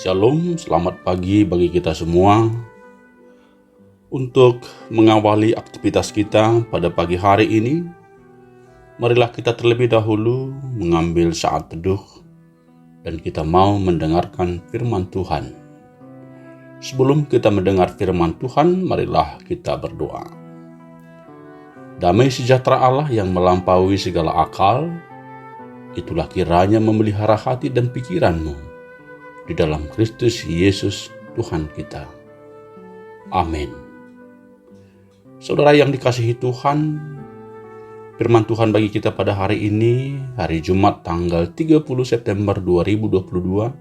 Shalom, selamat pagi bagi kita semua. Untuk mengawali aktivitas kita pada pagi hari ini, marilah kita terlebih dahulu mengambil saat teduh dan kita mau mendengarkan firman Tuhan. Sebelum kita mendengar firman Tuhan, marilah kita berdoa. Damai sejahtera Allah yang melampaui segala akal, itulah kiranya memelihara hati dan pikiranmu di dalam Kristus Yesus Tuhan kita. Amin. Saudara yang dikasihi Tuhan, firman Tuhan bagi kita pada hari ini, hari Jumat tanggal 30 September 2022,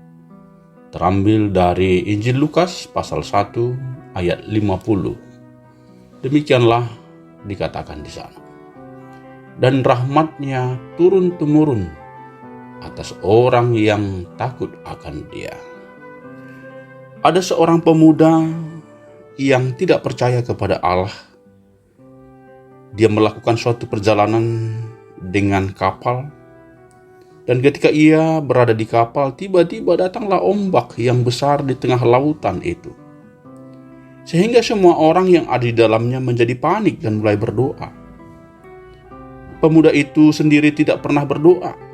terambil dari Injil Lukas pasal 1 ayat 50. Demikianlah dikatakan di sana. Dan rahmat-Nya turun-temurun atas orang yang takut akan Dia. Ada seorang pemuda yang tidak percaya kepada Allah. Dia melakukan suatu perjalanan dengan kapal, dan ketika ia berada di kapal, tiba-tiba datanglah ombak yang besar di tengah lautan itu, sehingga semua orang yang ada di dalamnya menjadi panik dan mulai berdoa. Pemuda itu sendiri tidak pernah berdoa.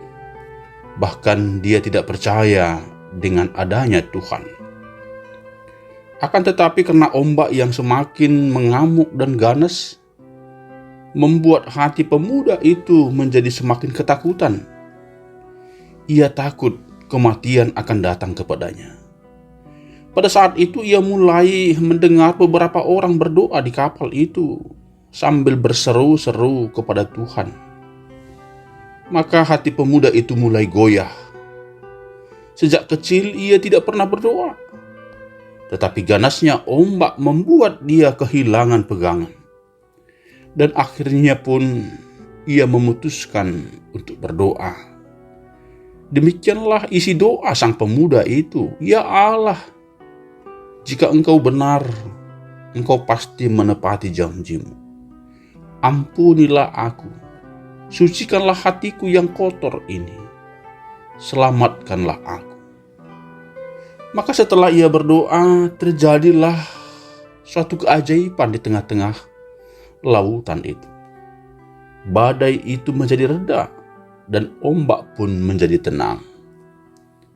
Bahkan dia tidak percaya dengan adanya Tuhan. Akan tetapi karena ombak yang semakin mengamuk dan ganas, membuat hati pemuda itu menjadi semakin ketakutan. Ia takut kematian akan datang kepadanya. Pada saat itu ia mulai mendengar beberapa orang berdoa di kapal itu sambil berseru-seru kepada Tuhan. Maka hati pemuda itu mulai goyah. Sejak kecil ia tidak pernah berdoa, tetapi ganasnya ombak membuat dia kehilangan pegangan. Dan akhirnya pun ia memutuskan untuk berdoa. Demikianlah isi doa sang pemuda itu. Ya Allah, jika Engkau benar, Engkau pasti menepati janji-Mu. Ampunilah aku. Sucikanlah hatiku yang kotor ini. Selamatkanlah aku. Maka setelah ia berdoa, terjadilah suatu keajaiban di tengah-tengah lautan itu. Badai itu menjadi reda dan ombak pun menjadi tenang.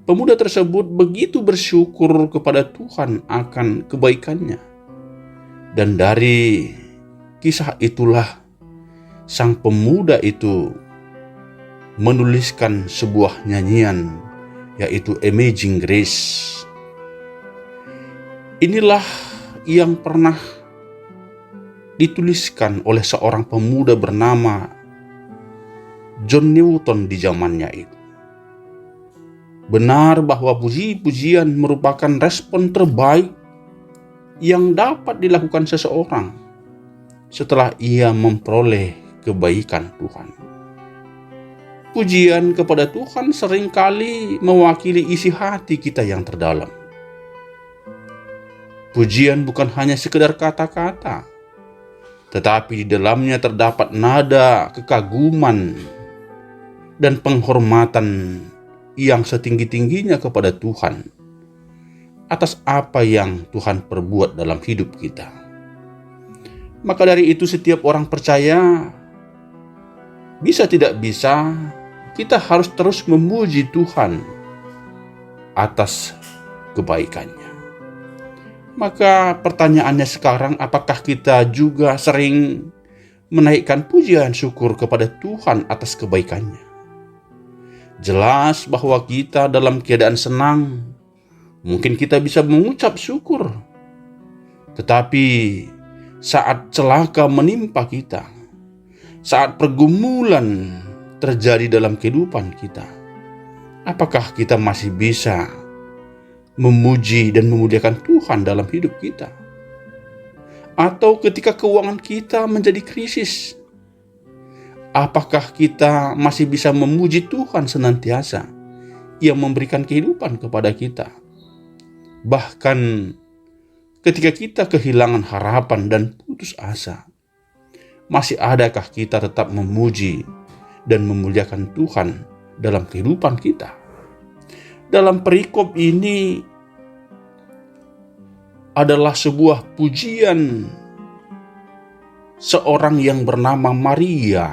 Pemuda tersebut begitu bersyukur kepada Tuhan akan kebaikannya. Dan dari kisah itulah sang pemuda itu menuliskan sebuah nyanyian, yaitu Amazing Grace. Inilah yang pernah dituliskan oleh seorang pemuda bernama John Newton di zamannya itu. Benar bahwa puji-pujian merupakan respon terbaik yang dapat dilakukan seseorang setelah ia memperoleh kebaikan Tuhan. Pujian kepada Tuhan seringkali mewakili isi hati kita yang terdalam. Pujian bukan hanya sekedar kata-kata, tetapi di dalamnya terdapat nada kekaguman dan penghormatan yang setinggi-tingginya kepada Tuhan atas apa yang Tuhan perbuat dalam hidup kita. Maka dari itu setiap orang percaya, bisa tidak bisa, kita harus terus memuji Tuhan atas kebaikannya. Maka pertanyaannya sekarang, apakah kita juga sering menaikkan pujian syukur kepada Tuhan atas kebaikannya? Jelas bahwa kita dalam keadaan senang, mungkin kita bisa mengucap syukur. Tetapi saat celaka menimpa kita, saat pergumulan terjadi dalam kehidupan kita, apakah kita masih bisa memuji dan memuliakan Tuhan dalam hidup kita? Atau ketika keuangan kita menjadi krisis, apakah kita masih bisa memuji Tuhan senantiasa yang memberikan kehidupan kepada kita? Bahkan ketika kita kehilangan harapan dan putus asa, masih adakah kita tetap memuji dan memuliakan Tuhan dalam kehidupan kita? Dalam perikop ini adalah sebuah pujian seorang yang bernama Maria.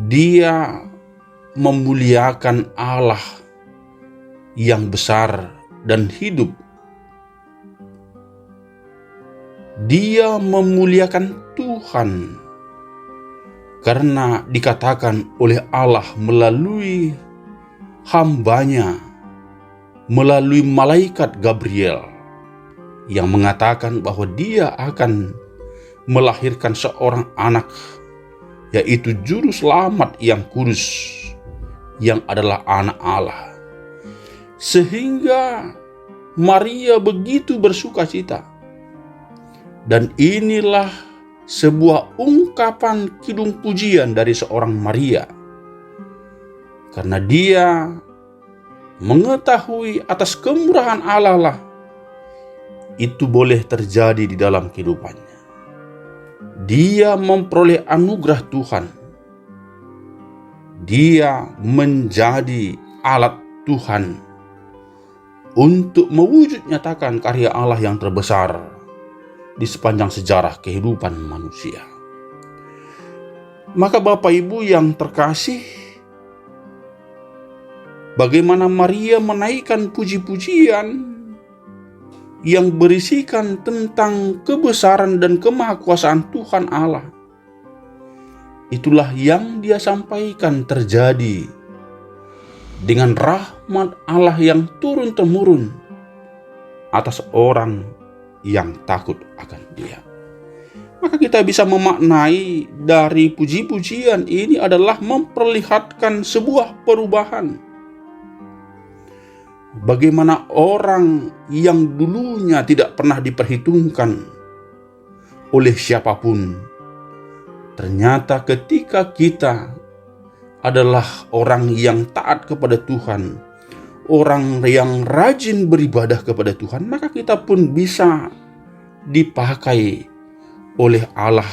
Dia memuliakan Allah yang besar dan hidup. Dia memuliakan Tuhan karena dikatakan oleh Allah melalui hambanya, melalui malaikat Gabriel yang mengatakan bahwa dia akan melahirkan seorang anak, yaitu juru selamat yang kudus, yang adalah anak Allah. Sehingga Maria begitu bersuka cita. Dan inilah sebuah ungkapan kidung pujian dari seorang Maria. Karena dia mengetahui atas kemurahan Allah lah itu boleh terjadi di dalam kehidupannya. Dia memperoleh anugerah Tuhan. Dia menjadi alat Tuhan untuk mewujud nyatakan karya Allah yang terbesar di sepanjang sejarah kehidupan manusia. Maka Bapak Ibu yang terkasih, bagaimana Maria menaikkan puji-pujian yang berisikan tentang kebesaran dan kemahakuasaan Tuhan Allah. Itulah yang dia sampaikan terjadi dengan rahmat Allah yang turun-temurun atas orang yang takut akan dia. Maka kita bisa memaknai dari puji-pujian ini adalah memperlihatkan sebuah perubahan. Bagaimana orang yang dulunya tidak pernah diperhitungkan oleh siapapun, ternyata ketika kita adalah orang yang taat kepada Tuhan, orang yang rajin beribadah kepada Tuhan, maka kita pun bisa dipakai oleh Allah.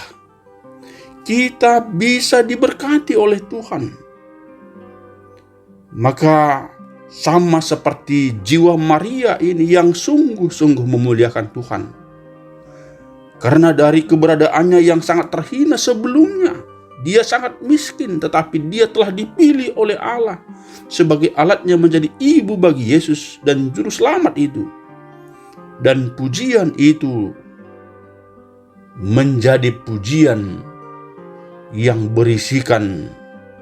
Kita bisa diberkati oleh Tuhan. Maka sama seperti jiwa Maria ini yang sungguh-sungguh memuliakan Tuhan. Karena dari keberadaannya yang sangat terhina sebelumnya, dia sangat miskin, tetapi dia telah dipilih oleh Allah sebagai alatnya menjadi ibu bagi Yesus dan juru selamat itu. Dan pujian itu menjadi pujian yang berisikan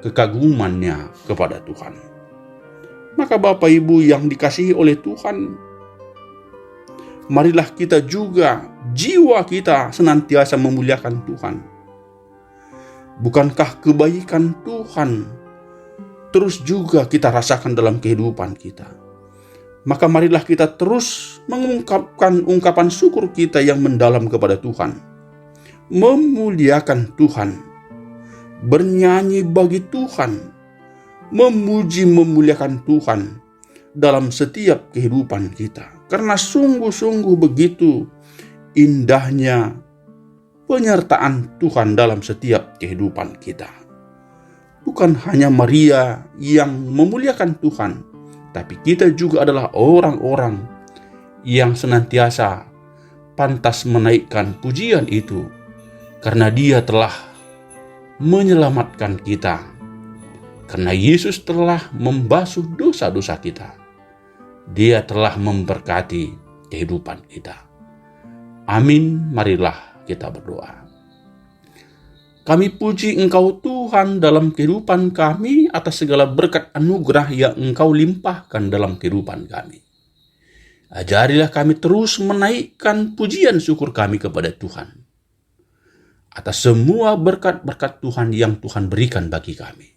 kekagumannya kepada Tuhan. Maka Bapak Ibu yang dikasihi oleh Tuhan, marilah kita juga, jiwa kita senantiasa memuliakan Tuhan. Bukankah kebaikan Tuhan terus juga kita rasakan dalam kehidupan kita? Maka marilah kita terus mengungkapkan ungkapan syukur kita yang mendalam kepada Tuhan. Memuliakan Tuhan, bernyanyi bagi Tuhan, memuji memuliakan Tuhan dalam setiap kehidupan kita. Karena sungguh-sungguh begitu indahnya penyertaan Tuhan dalam setiap kehidupan kita. Bukan hanya Maria yang memuliakan Tuhan, tapi kita juga adalah orang-orang yang senantiasa pantas menaikkan pujian itu, karena Dia telah menyelamatkan kita, karena Yesus telah membasuh dosa-dosa kita. Dia telah memberkati kehidupan kita. Amin. Marilah kita berdoa. Kami puji Engkau Tuhan dalam kehidupan kami atas segala berkat anugerah yang Engkau limpahkan dalam kehidupan kami. Ajarilah kami terus menaikkan pujian syukur kami kepada Tuhan atas semua berkat-berkat Tuhan yang Tuhan berikan bagi kami.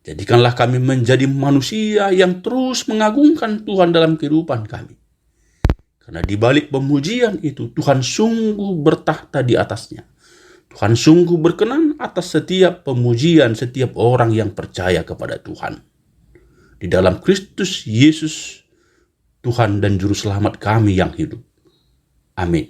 Jadikanlah kami menjadi manusia yang terus mengagungkan Tuhan dalam kehidupan kami. Karena di balik pemujian itu, Tuhan sungguh bertahta di atasnya. Tuhan sungguh berkenan atas setiap pemujian setiap orang yang percaya kepada Tuhan. Di dalam Kristus Yesus, Tuhan dan Juru Selamat kami yang hidup. Amin.